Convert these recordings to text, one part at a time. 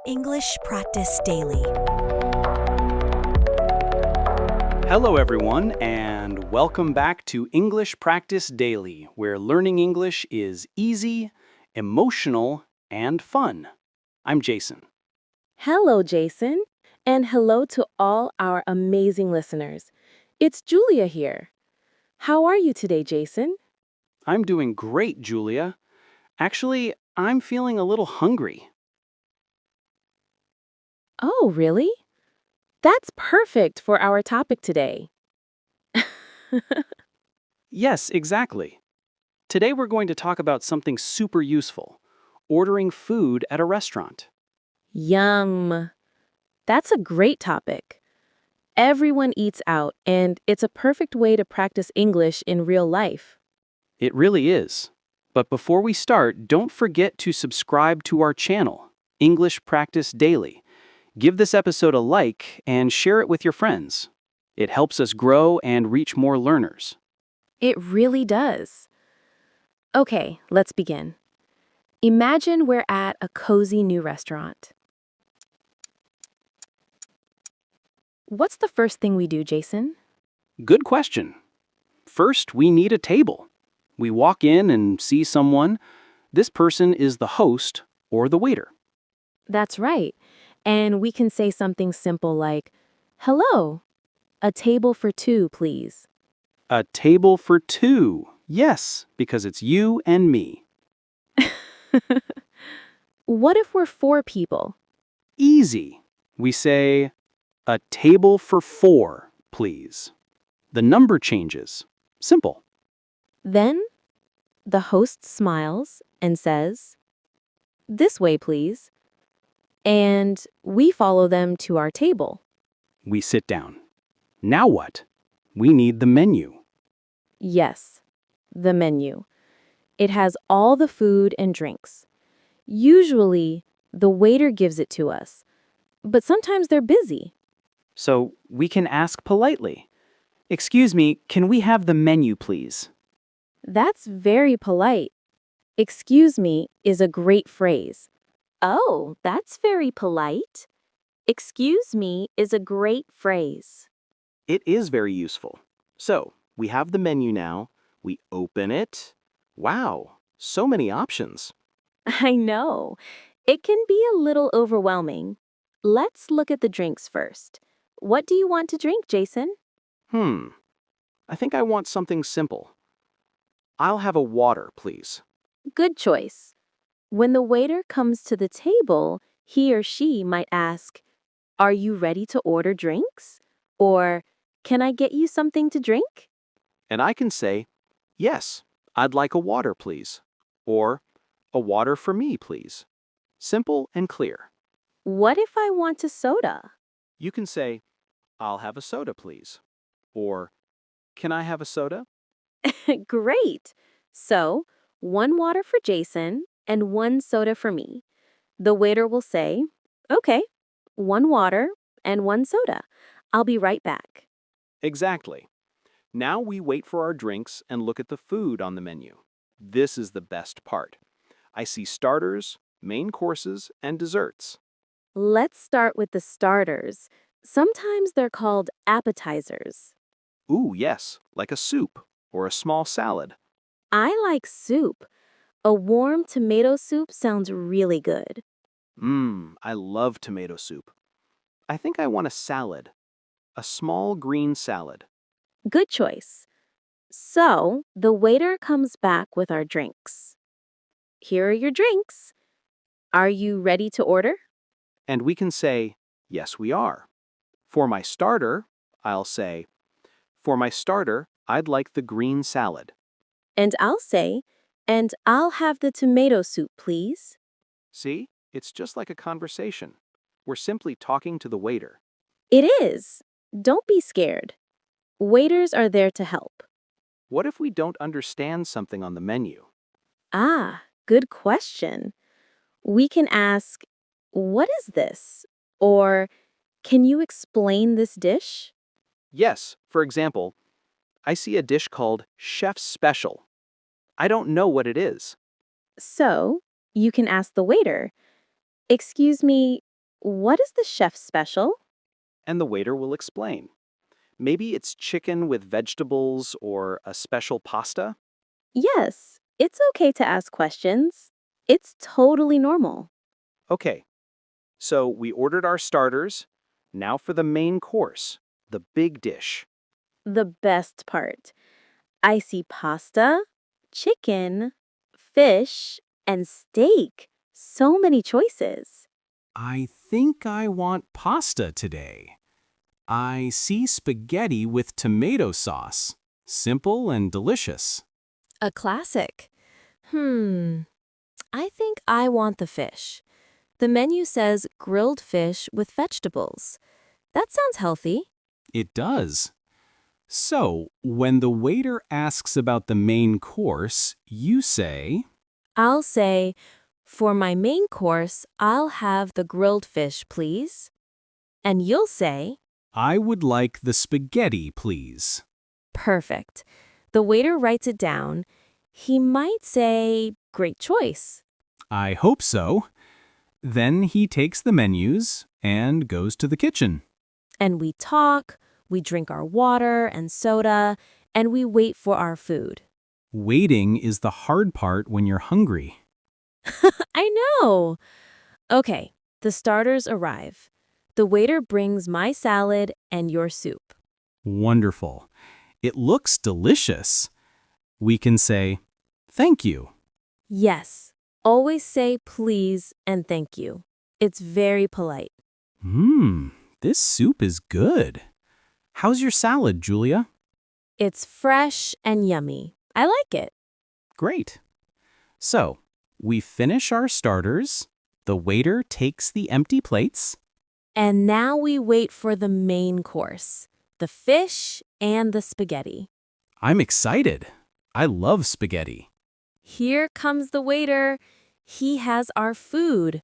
English Practice Daily. Hello, everyone, and welcome back to English Practice Daily, where learning English is easy, emotional, and fun. I'm Jason. Hello, Jason, and hello to all our amazing listeners. It's Julia here. How are you today, Jason? I'm doing great, Julia. Actually, I'm feeling a little hungry. Oh, really? That's perfect for our topic today. Yes, exactly. Today we're going to talk about something super useful, ordering food at a restaurant. Yum. That's a great topic. Everyone eats out, and it's a perfect way to practice English in real life. It really is. But before we start, don't forget to subscribe to our channel, English Practice Daily. Give this episode a like and share it with your friends. It helps us grow and reach more learners. It really does. Okay, let's begin. Imagine we're at a cozy new restaurant. What's the first thing we do, Jason? Good question. First, we need a table. We walk in and see someone. This person is the host or the waiter. That's right. And we can say something simple like, "Hello, a table for two, please." A table for two. Yes, because it's you and me. What if we're four people? Easy. We say, a table for four, please. The number changes. Simple. Then the host smiles and says, "This way, please." And we follow them to our table. We sit down. Now what? We need the menu. Yes, the menu. It has all the food and drinks. Usually, the waiter gives it to us, but sometimes they're busy. So we can ask politely. Excuse me, can we have the menu, please? That's very polite. "Excuse me" is a great phrase. Oh, that's very polite. "Excuse me" is a great phrase. It is very useful. So, we have the menu now. We open it. Wow, so many options. I know. It can be a little overwhelming. Let's look at the drinks first. What do you want to drink, Jason? Hmm, I think I want something simple. I'll have a water, please. Good choice. When the waiter comes to the table, he or she might ask, "Are you ready to order drinks?" Or, "Can I get you something to drink?" And I can say, yes, I'd like a water, please. Or, a water for me, please. Simple and clear. What if I want a soda? You can say, I'll have a soda, please. Or, can I have a soda? Great. So, one water for Jason and one soda for me. The waiter will say, "Okay, one water and one soda. I'll be right back." Exactly. Now we wait for our drinks and look at the food on the menu. This is the best part. I see starters, main courses, and desserts. Let's start with the starters. Sometimes they're called appetizers. Ooh, yes, like a soup or a small salad. I like soup. A warm tomato soup sounds really good. I love tomato soup. I think I want a salad, a small green salad. Good choice. So, the waiter comes back with our drinks. "Here are your drinks. Are you ready to order?" And we can say, yes, we are. For my starter, I'll say, for my starter, I'd like the green salad. And I'll say, "And I'll have the tomato soup, please." See, it's just like a conversation. We're simply talking to the waiter. It is. Don't be scared. Waiters are there to help. What if we don't understand something on the menu? Ah, good question. We can ask, "What is this?" Or, "Can you explain this dish?" Yes, for example, I see a dish called Chef's Special. I don't know what it is. So, you can ask the waiter, "Excuse me, What is the chef's special? And the waiter will explain. Maybe it's chicken with vegetables or a special pasta? Yes, it's okay to ask questions. It's totally normal. Okay, so we ordered our starters. Now for the main course, the big dish. The best part. I see pasta, chicken, fish, and steak. So many choices. I think I want pasta today. I see spaghetti with tomato sauce. Simple and delicious. A classic. I think I want the fish. The menu says grilled fish with vegetables. That sounds healthy. It does. So, when the waiter asks about the main course, you say, I'll say, for my main course, I'll have the grilled fish, please. And you'll say, I would like the spaghetti, please. perfect. The waiter writes it down. He might say, great choice. I hope so. Then he takes the menus and goes to the kitchen. And we talk, we drink our water and soda, and we wait for our food. Waiting is the hard part when you're hungry. I know. Okay, the starters arrive. The waiter brings my salad and your soup. Wonderful. It looks delicious. We can say, thank you. Yes, always say please and thank you. It's very polite. This soup is good. How's your salad, Julia? It's fresh and yummy. I like it. Great. So, we finish our starters. The waiter takes the empty plates. And now we wait for the main course, the fish and the spaghetti. I'm excited. I love spaghetti. Here comes the waiter. He has our food.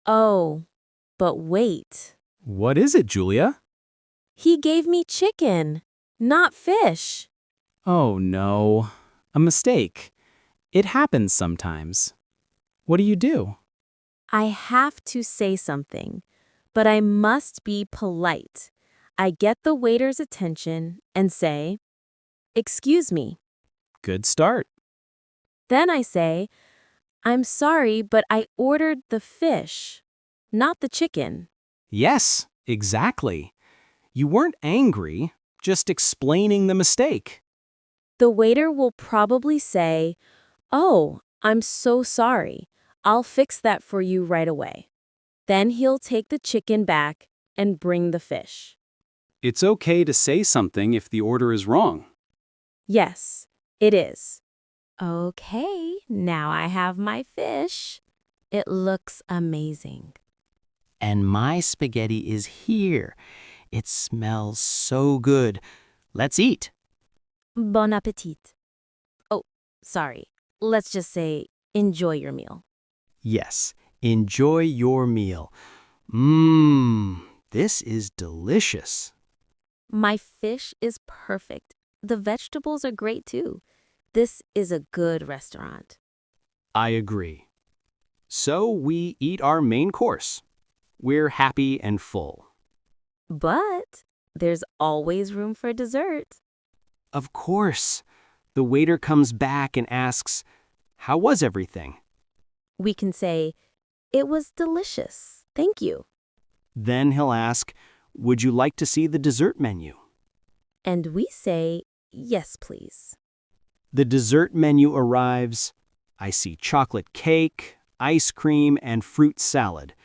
Oh, but wait. What is it, Julia? He gave me chicken, not fish. Oh no, a mistake. It happens sometimes. What do you do? I have to say something, but I must be polite. I get the waiter's attention and say, "Excuse me." Good start. Then I say, "I'm sorry, but I ordered the fish, not the chicken." Yes, exactly. You weren't angry, just explaining the mistake. The waiter will probably say, "Oh, I'm so sorry. I'll fix that for you right away." Then he'll take the chicken back and bring the fish. It's okay to say something if the order is wrong. Yes, it is. Okay, now I have my fish. It looks amazing. And my spaghetti is here. It smells so good. Let's eat. Bon appetit. Oh, sorry. Let's just say enjoy your meal. Yes, enjoy your meal. This is delicious. My fish is perfect. The vegetables are great too. This is a good restaurant. I agree. So we eat our main course. We're happy and full. But there's always room for dessert. Of course. The waiter comes back and asks, "How was everything?" We can say, "It was delicious. Thank you." Then he'll ask, "Would you like to see the dessert menu?" And we say, "Yes, please." The dessert menu arrives. I see chocolate cake, ice cream, and fruit salad.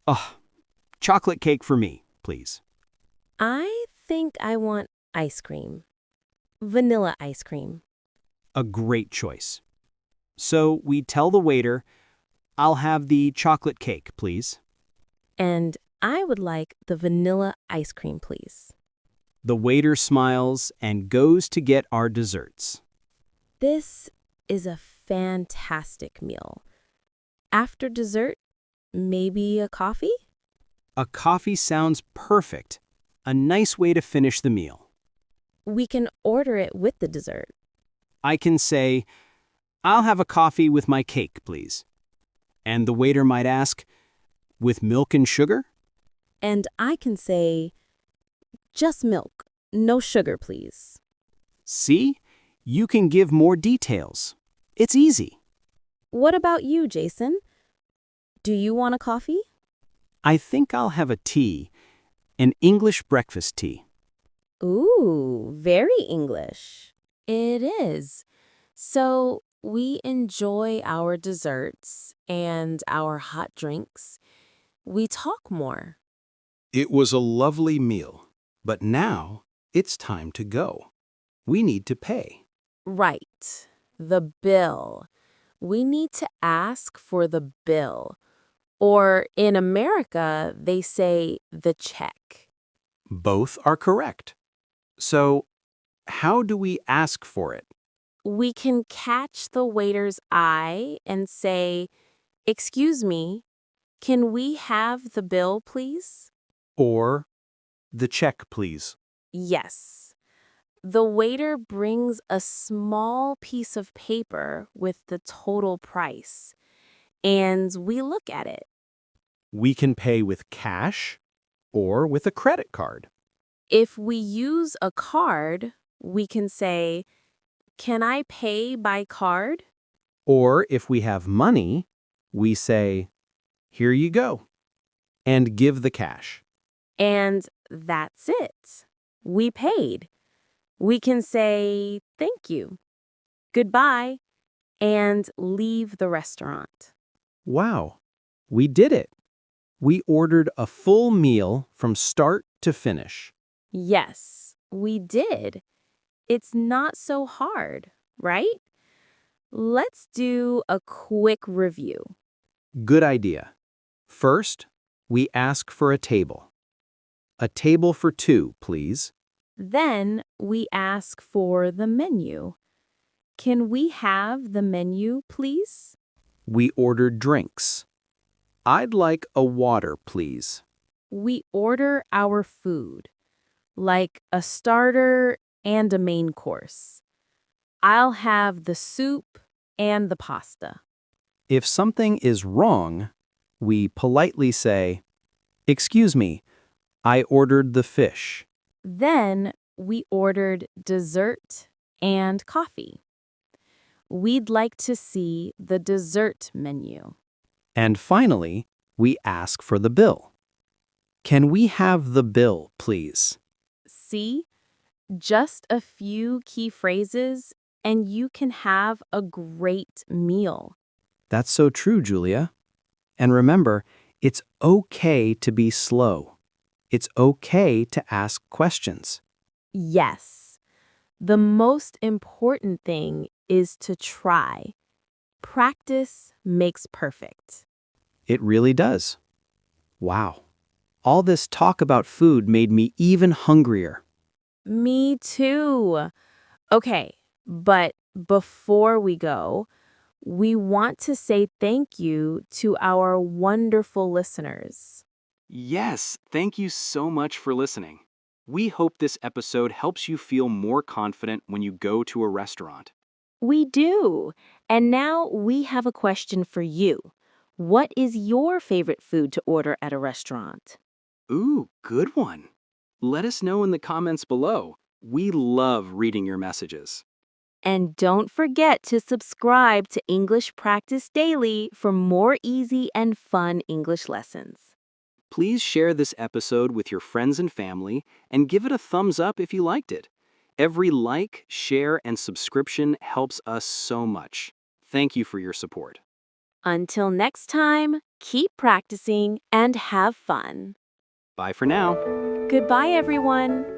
Oh, chocolate cake for me, please. I think I want ice cream. Vanilla ice cream. A great choice. So we tell the waiter, "I'll have the chocolate cake, please." And I would like the vanilla ice cream, please. The waiter smiles and goes to get our desserts. This is a fantastic meal. After dessert, maybe a coffee? A coffee sounds perfect. A nice way to finish the meal. We can order it with the dessert. I can say, "I'll have a coffee with my cake, please." And the waiter might ask, With milk and sugar? And I can say, just milk, no sugar, please. See? You can give more details. It's easy. What about you, Jason? Do you want a coffee? I think I'll have a tea, an English breakfast tea. Ooh, very English. It is. So we enjoy our desserts and our hot drinks. We talk more. It was a lovely meal, but now it's time to go. We need to pay. Right. The bill. We need to ask for the bill. Or in America, they say the check. Both are correct. So, how do we ask for it? We can catch the waiter's eye and say, "Excuse me, can we have the bill, please?" Or, the check, please. Yes. The waiter brings a small piece of paper with the total price, and we look at it. We can pay with cash or with a credit card. If we use a card, we can say, "Can I pay by card?" Or if we have money, we say, "Here you go," and give the cash. And that's it. We paid. We can say, "Thank you, goodbye," and leave the restaurant. Wow, we did it. We ordered a full meal from start to finish. Yes, we did. It's not so hard, right? Let's do a quick review. Good idea. First, we ask for a table. A table for two, please. Then we ask for the menu. Can we have the menu, please? We ordered drinks. I'd like a water, please. We order our food, like a starter and a main course. I'll have the soup and the pasta. If something is wrong, we politely say, "Excuse me, I ordered the fish." Then we ordered dessert and coffee. We'd like to see the dessert menu. And finally, we ask for the bill. Can we have the bill, please? See? Just a few key phrases, and you can have a great meal. That's so true, Julia. And remember, it's okay to be slow. It's okay to ask questions. Yes. The most important thing is to try. Practice makes perfect. It really does. Wow. All this talk about food made me even hungrier. Me too. Okay, but before we go, we want to say thank you to our wonderful listeners. Yes, thank you so much for listening. We hope this episode helps you feel more confident when you go to a restaurant. We do. And now we have a question for you. What is your favorite food to order at a restaurant? Ooh, good one. Let us know in the comments below. We love reading your messages. And don't forget to subscribe to English Practice Daily for more easy and fun English lessons. Please share this episode with your friends and family and give it a thumbs up if you liked it. Every like, share, and subscription helps us so much. Thank you for your support. Until next time, keep practicing and have fun. Bye for now. Goodbye, everyone.